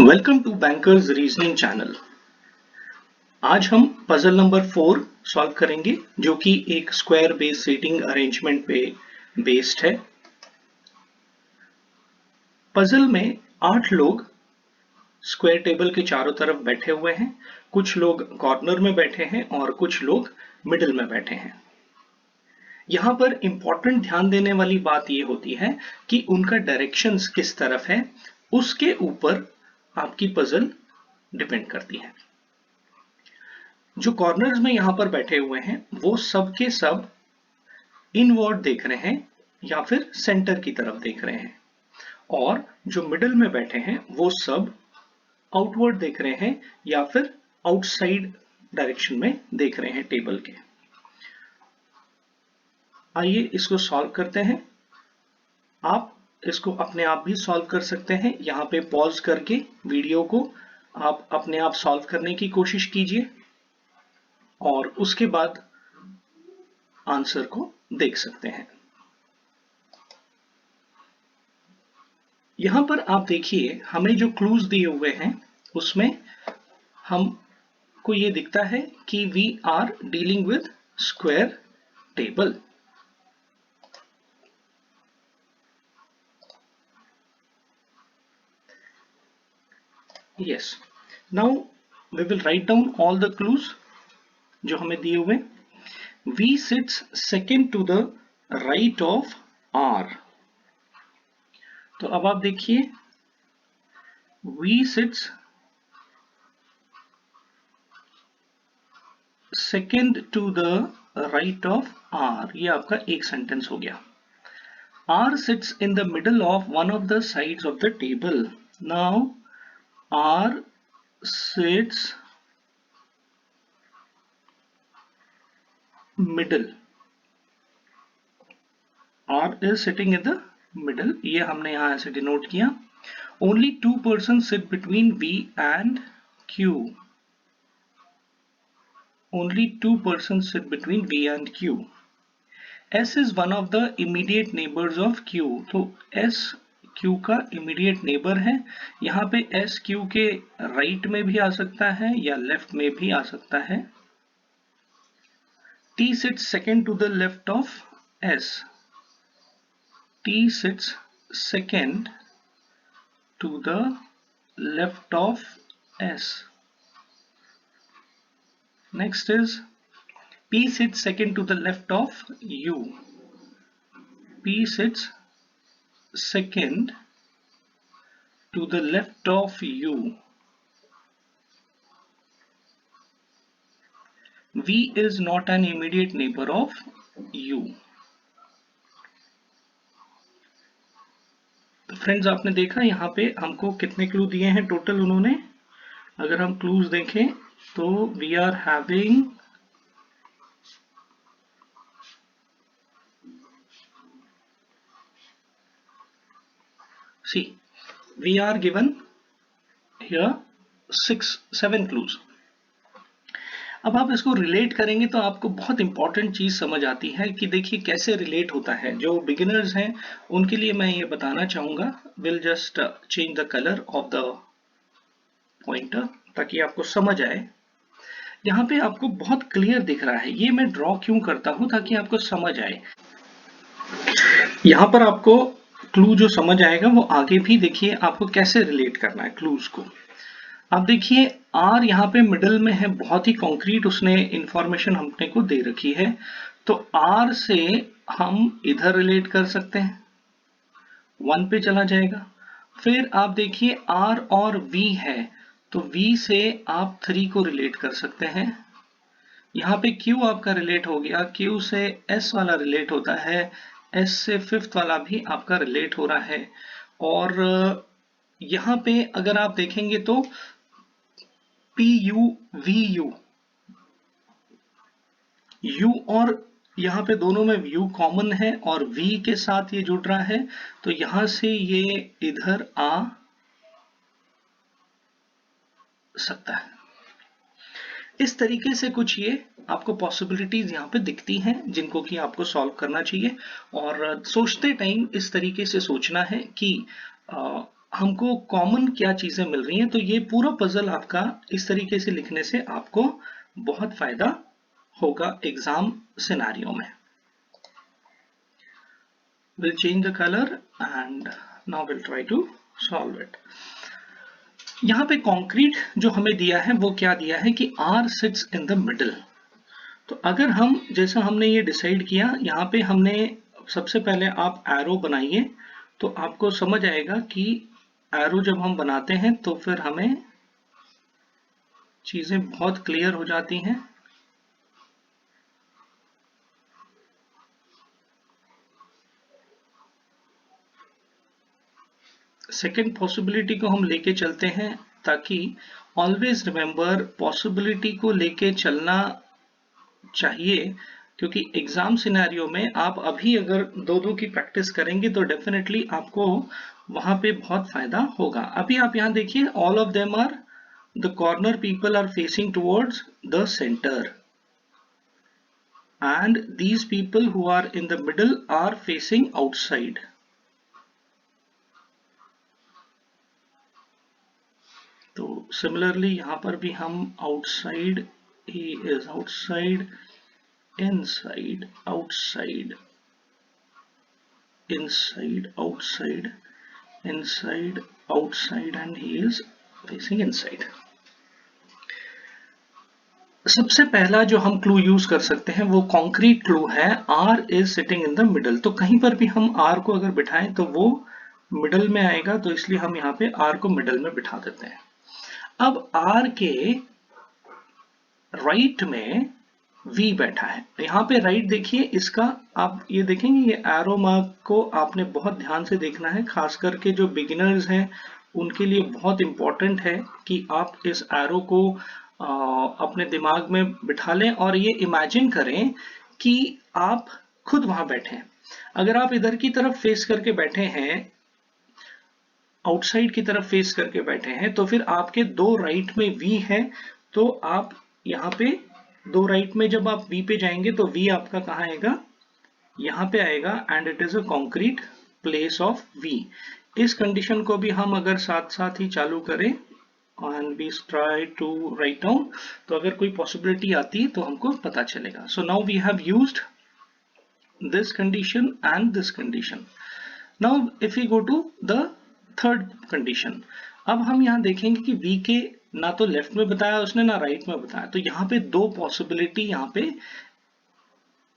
Welcome to bankers reasoning channel. आज हम puzzle number 4 solve करेंगे जो कि एक स्क्वायर बेस सीटिंग अरेंजमेंट पे बेस्ड है। पजल में 8 लोग स्क्वायर टेबल के चारों तरफ बैठे हुए हैं, कुछ लोग कॉर्नर में बैठे हैं और कुछ लोग मिडिल में बैठे हैं। यहाँ पर इंपॉर्टेंट ध्यान देने वाली बात यह होती है कि उनका डायरेक्शंस किस तरफ है, उसके ऊपर आपकी पजल डिपेंड करती है। जो कॉर्नर्स में यहां पर बैठे हुए हैं वो सब के सब इनवर्ड देख रहे हैं या फिर सेंटर की तरफ देख रहे हैं, और जो मिडिल में बैठे हैं वो सब आउटवर्ड देख रहे हैं या फिर आउटसाइड डायरेक्शन में देख रहे हैं टेबल के। आइए इसको सॉल्व करते हैं। आप इसको अपने आप भी सॉल्व कर सकते हैं। यहाँ पे पॉज करके वीडियो को आप अपने आप सॉल्व करने की कोशिश कीजिए और उसके बाद आंसर को देख सकते हैं। यहां पर आप देखिए हमें जो क्लूज दिए हुए हैं उसमें हमको ये दिखता है कि we are dealing with square table. Yes, now we will write down all the clues जो हमें दिए हुए। V sits second to the right of R। तो अब आप देखिए V sits second to the right of R, ये आपका एक सेंटेंस हो गया। R sits in the middle of one of the sides of the table। Now R sits middle। R is sitting in the middle, ये हमने यहां ऐसे denote किया। Only two persons sit between V and Q। Only two persons sit between V and Q। S is one of the immediate neighbors of Q। तो S Q का immediate neighbor है। यहाँ पे S Q के right में भी आ सकता है या लेफ्ट में भी आ सकता है। T sits second to the left of S। T sits second to the left of S। Next is P sits second to the left of U। P sits second to the left of U। V is not an immediate neighbor of U। तो friends आपने देखा यहाँ पे हमको कितने clue दिए हैं total उन्होंने। अगर हम क्लूज देखें तो we are having we are given here 7 clues। अब आप इसको रिलेट करेंगे तो आपको बहुत इंपॉर्टेंट चीज समझ आती है कि देखिए कैसे रिलेट होता है। जो बिगिनर्स हैं उनके लिए मैं ये बताना चाहूंगा। Will just change the colour of the pointer ताकि आपको समझ आए। यहाँ पे आपको बहुत क्लियर दिख रहा है, ये मैं ड्रॉ क्यों करता हूं ताकि आपको समझ आए। यहाँ पर आपको क्लू जो समझ आएगा वो आगे भी देखिए आपको कैसे रिलेट करना है क्लूज को। आप देखिए R यहाँ पे मिडिल में है, बहुत ही कॉन्क्रीट उसने इंफॉर्मेशन हमने को दे रखी है। तो R से हम इधर रिलेट कर सकते हैं, 1 पे चला जाएगा। फिर आप देखिए R और V है तो V से आप 3 को रिलेट कर सकते हैं। यहाँ पे Q आपका रिलेट हो गया, Q से S वाला रिलेट होता है, S से 5th वाला भी आपका रिलेट हो रहा है। और यहाँ पे अगर आप देखेंगे तो PU VU, U और यहाँ पे दोनों में U कॉमन है और V के साथ ये जुड़ रहा है, तो यहां से ये इधर आ सकता है। इस तरीके से कुछ ये आपको पॉसिबिलिटीज यहाँ पे दिखती हैं जिनको कि आपको सॉल्व करना चाहिए। और सोचते टाइम इस तरीके से सोचना है कि हमको कॉमन क्या चीजें मिल रही हैं। तो ये पूरा पजल आपका इस तरीके से लिखने से आपको बहुत फायदा होगा एग्जाम सिनेरियो में। We'll change the color and now we'll try to solve it. यहाँ पे कंक्रीट जो हमें दिया है वो क्या दिया है कि R sits in the middle। तो अगर हम जैसा हमने ये डिसाइड किया, यहाँ पे हमने सबसे पहले आप एरो बनाइए तो आपको समझ आएगा कि एरो जब हम बनाते हैं तो फिर हमें चीजें बहुत क्लियर हो जाती हैं। सेकेंड पॉसिबिलिटी को हम लेके चलते हैं, ताकि ऑलवेज रिमेंबर पॉसिबिलिटी को लेके चलना चाहिए, क्योंकि एग्जाम सिनेरियो में आप अभी अगर दो दो की प्रैक्टिस करेंगे तो डेफिनेटली आपको वहां पे बहुत फायदा होगा। अभी आप यहां देखिए, all of them are the corner people are facing towards the centre and these people who are in the middle are facing outside. तो सिमिलरली यहां पर भी हम outside, he is outside, inside, outside, inside, outside, inside, outside and he is facing inside। सबसे पहला जो हम clue use कर सकते हैं वो कॉन्क्रीट क्लू है, R is sitting in the middle। तो कहीं पर भी हम R को अगर बिठाएं तो वो मिडल में आएगा, तो इसलिए हम यहाँ पे R को मिडल में बिठा देते हैं। अब R के राइट में V बैठा है। यहाँ पे राइट देखिए, इसका आप ये देखेंगे, ये एरो मार्क को आपने बहुत ध्यान से देखना है, खास करके जो बिगिनर्स हैं उनके लिए बहुत इंपॉर्टेंट है कि आप इस एरो को अपने दिमाग में बिठा लें और ये इमेजिन करें कि आप खुद वहां बैठे हैं। अगर आप इधर की तरफ फेस करके बैठे हैं, आउटसाइड की तरफ फेस करके बैठे हैं, तो फिर आपके दो राइट में V है, तो आप यहाँ पे दो राइट में जब आप V पे जाएंगे तो V आपका कहाँ आएगा, यहाँ पे आएगा and it is a concrete place of V। इस कंडीशन को भी हम अगर साथ साथ ही चालू करें and we try to write down, तो अगर कोई पॉसिबिलिटी आती है तो हमको पता चलेगा। So now we have used this condition and this condition. Now if we go to the third condition, अब हम यहाँ देखेंगे कि V के ना तो लेफ्ट में बताया उसने ना राइट में बताया, तो यहाँ पे दो पॉसिबिलिटी यहाँ पे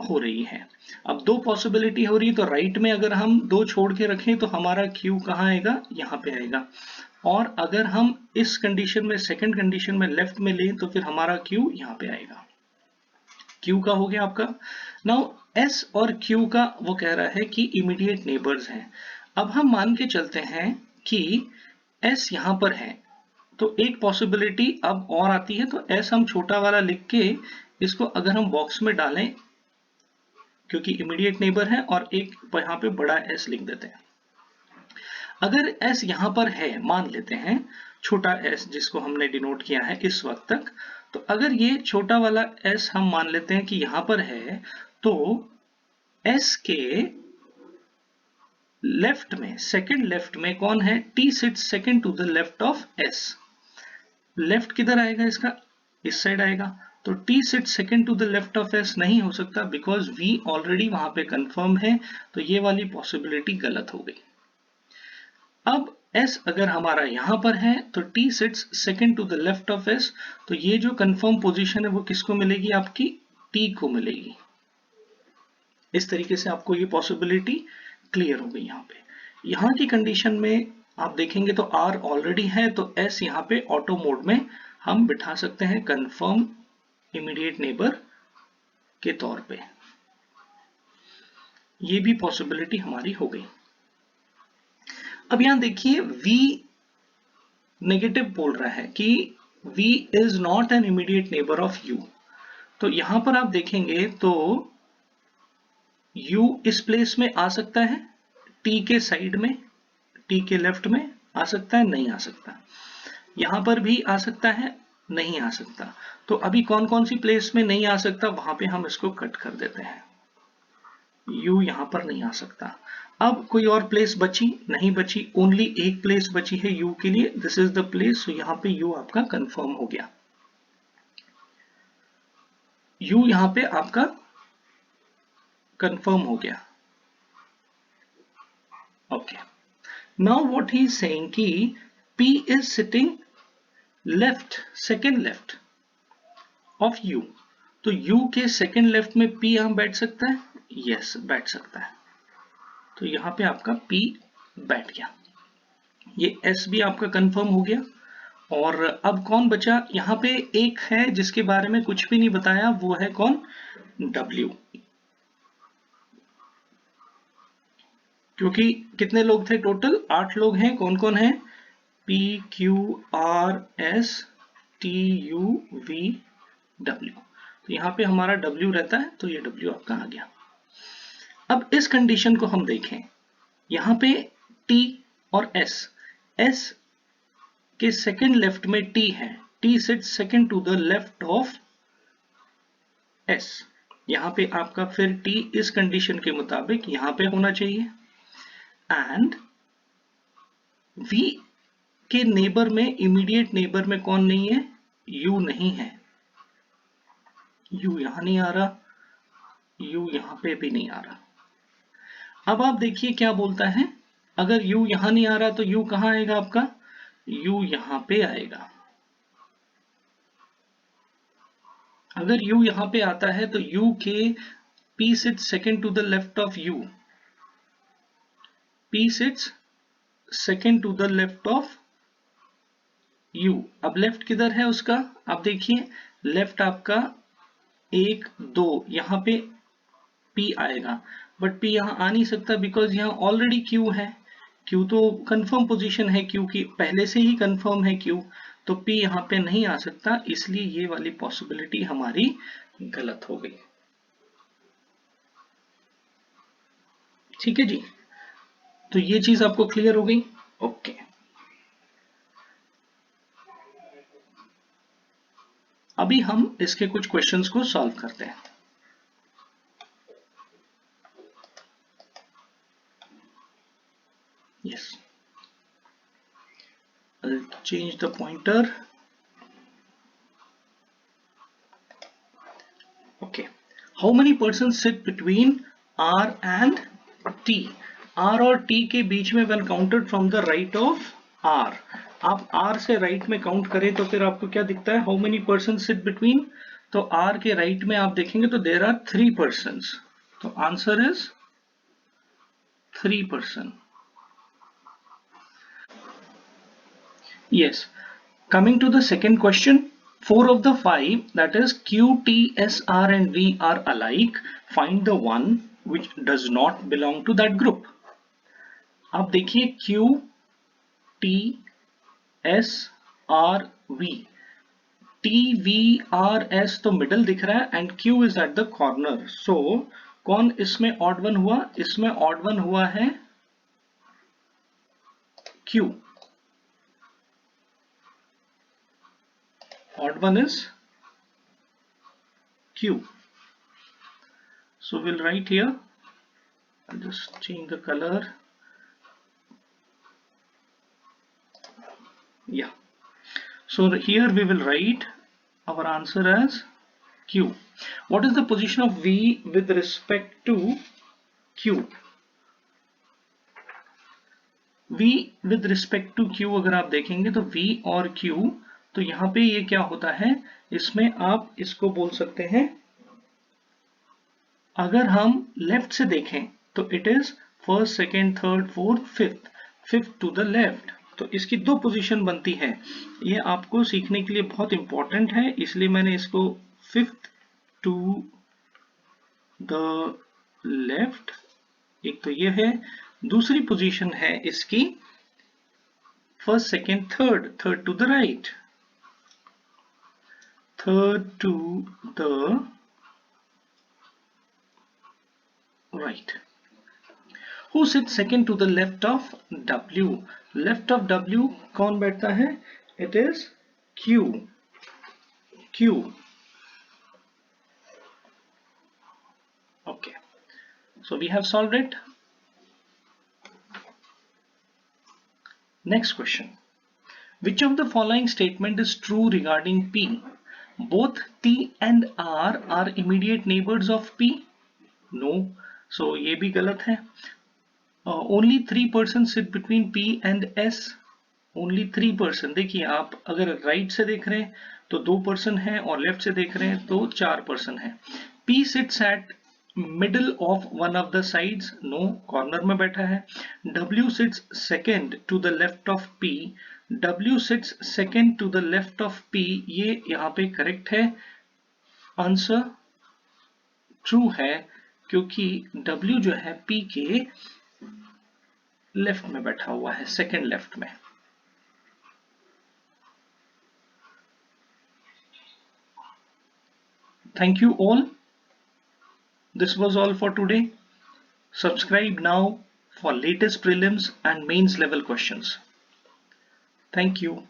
हो रही है। अब दो पॉसिबिलिटी हो रही है तो राइट में अगर हम दो छोड़ के रखें तो हमारा Q कहाँ आएगा, यहाँ पे आएगा। और अगर हम इस कंडीशन में सेकंड कंडीशन में लेफ्ट में लें तो फिर हमारा Q यहाँ पे आएगा। Q का हो गया आपका। नाउ S और Q का वो कह रहा है कि इमीडिएट नेबर्स हैं। अब हम मान के चलते हैं कि S यहाँ पर है, तो एक पॉसिबिलिटी अब और आती है, तो S हम छोटा वाला लिख के इसको अगर हम बॉक्स में डालें, क्योंकि इमीडिएट नेबर है, और एक यहाँ पे बड़ा S लिख देते हैं। अगर S यहाँ पर है, मान लेते हैं छोटा S जिसको हमने डिनोट किया है इस वक्त तक, तो अगर ये छोटा वाला S हम मान लेते हैं कि यहाँ पर है, तो S के लेफ्ट में, सेकंड लेफ्ट में कौन है, T sits second to the left of S। Left किधर आएगा इसका, इस साइड आएगा, तो T sit second to the left of S नहीं हो सकता, बिकॉज V ऑलरेडी वहां पे कंफर्म है, तो ये वाली पॉसिबिलिटी गलत हो गई। अब S अगर हमारा यहां पर है तो T sits second to the left of S, तो ये जो कंफर्म पोजीशन है वो किसको मिलेगी, आपकी T को मिलेगी। इस तरीके से आपको ये पॉसिबिलिटी क्लियर हो गई। यहाँ पे यहाँ की कंडीशन में आप देखेंगे तो R ऑलरेडी है, तो S यहाँ पे ऑटो मोड में हम बिठा सकते हैं कंफर्म इमीडिएट नेबर के तौर पे। ये भी पॉसिबिलिटी हमारी हो गई। अब यहां देखिए V नेगेटिव बोल रहा है कि V is not an immediate neighbour of U। तो यहां पर आप देखेंगे तो U इस प्लेस में आ सकता है, T के साइड में, T के लेफ्ट में आ सकता है, नहीं आ सकता। यहां पर भी आ सकता है, नहीं आ सकता। तो अभी कौन कौन सी प्लेस में नहीं आ सकता, वहां पे हम इसको कट कर देते हैं। U यहां पर नहीं आ सकता। अब कोई और प्लेस बची नहीं बची, ओनली एक प्लेस बची है u के लिए, दिस इज द प्लेस, सो यहां पे u आपका कंफर्म हो गया, u यहां पे आपका कंफर्म हो गया। Okay, now what he is saying कि p is sitting left, second left of u, तो u के सेकेंड लेफ्ट में p यहां बैठ सकता है, यस बैठ सकता है, तो यहां पे आपका p बैठ गया, ये s भी आपका कंफर्म हो गया। और अब कौन बचा, यहां पे एक है जिसके बारे में कुछ भी नहीं बताया, वो है कौन, w, क्योंकि कितने लोग थे टोटल, 8 लोग हैं, कौन कौन है, p q r s t u v w, तो यहां पे हमारा w रहता है, तो ये w आपका आ गया। अब इस कंडीशन को हम देखें, यहां पे t और s के सेकेंड लेफ्ट में t है, t sits second to the left of s, यहां पे आपका फिर t इस कंडीशन के मुताबिक यहां पे होना चाहिए, एंड v के नेबर में, इमीडिएट नेबर में कौन नहीं है, u नहीं है, u यहां नहीं आ रहा, u यहां पे भी नहीं आ रहा। अब आप देखिए क्या बोलता है, अगर u यहां नहीं आ रहा तो u कहां आएगा आपका, u यहां पे आएगा, अगर u यहां पे आता है तो u के p sits second to the left of u, p sits second to the left of u, अब लेफ्ट किधर है उसका, आप देखिए लेफ्ट आपका 1 2, यहां पे p आएगा, बट p यहां आ नहीं सकता बिकॉज यहां ऑलरेडी q है, q तो कंफर्म पोजीशन है, q की पहले से ही कंफर्म है q, तो p यहां पे नहीं आ सकता, इसलिए ये वाली पॉसिबिलिटी हमारी गलत हो गई। ठीक है जी, तो ये चीज आपको क्लियर हो गई। ओके, अभी हम इसके कुछ क्वेश्चंस को सॉल्व करते हैं। Yes, I'll change the pointer. Okay, how many persons sit between r and t, r और t के बीच में when counted from the right of r, आप r से राइट में काउंट करें तो फिर आपको क्या दिखता है, how many persons sit between, तो r के राइट में आप देखेंगे तो there are 3 persons, तो answer is 3 person। Yes, coming to the second question, 4 of the 5, that is q, t, s, r and v are alike, find the one which does not belong to that group। आप देखिए q, t, s, r, v, t, v, r, s तो middle दिख रहा है and q is at the corner, so कौन इसमें odd one हुआ, इसमें ऑड वन हुआ है q, odd one is q, so we'll write here, I'll just change the color, yeah, so here we will write our answer as q। What is the position of v with respect to q, v with respect to q अगर आप देखेंगे तो v और q, तो यहां पे ये क्या होता है, इसमें आप इसको बोल सकते हैं, अगर हम लेफ्ट से देखें तो it is first second third fourth fifth, fifth to the left, तो इसकी 2 पोजीशन बनती है, ये आपको सीखने के लिए बहुत इंपॉर्टेंट है, इसलिए मैंने इसको फिफ्थ टू द लेफ्ट, एक तो ये है, दूसरी पोजीशन है इसकी first second third, third to the right, third to the right. Who sits second to the left of W? Left of W कौन बैठता है? It is Q. Q. Okay. So we have solved it. Next question. Which of the following statement is true regarding P? Both T and R are immediate neighbors of P? No. So ये भी गलत है. Only 3% sit between P and S. Only 3%. देखिए आप अगर right से देख रहे हैं तो 2% है और लेफ्ट से देख रहे हैं तो 4% है. P sits at middle of one of the sides. No, corner में बैठा है. W sits second to the left of P. W sits second to the left of P. ये यहाँ पे करेक्ट है. आंसर ट्रू है क्योंकि W जो है P के लेफ्ट में बैठा हुआ है, सेकेंड लेफ्ट में. Thank you all. This was all for today. Subscribe now for latest prelims and mains level questions. Thank you.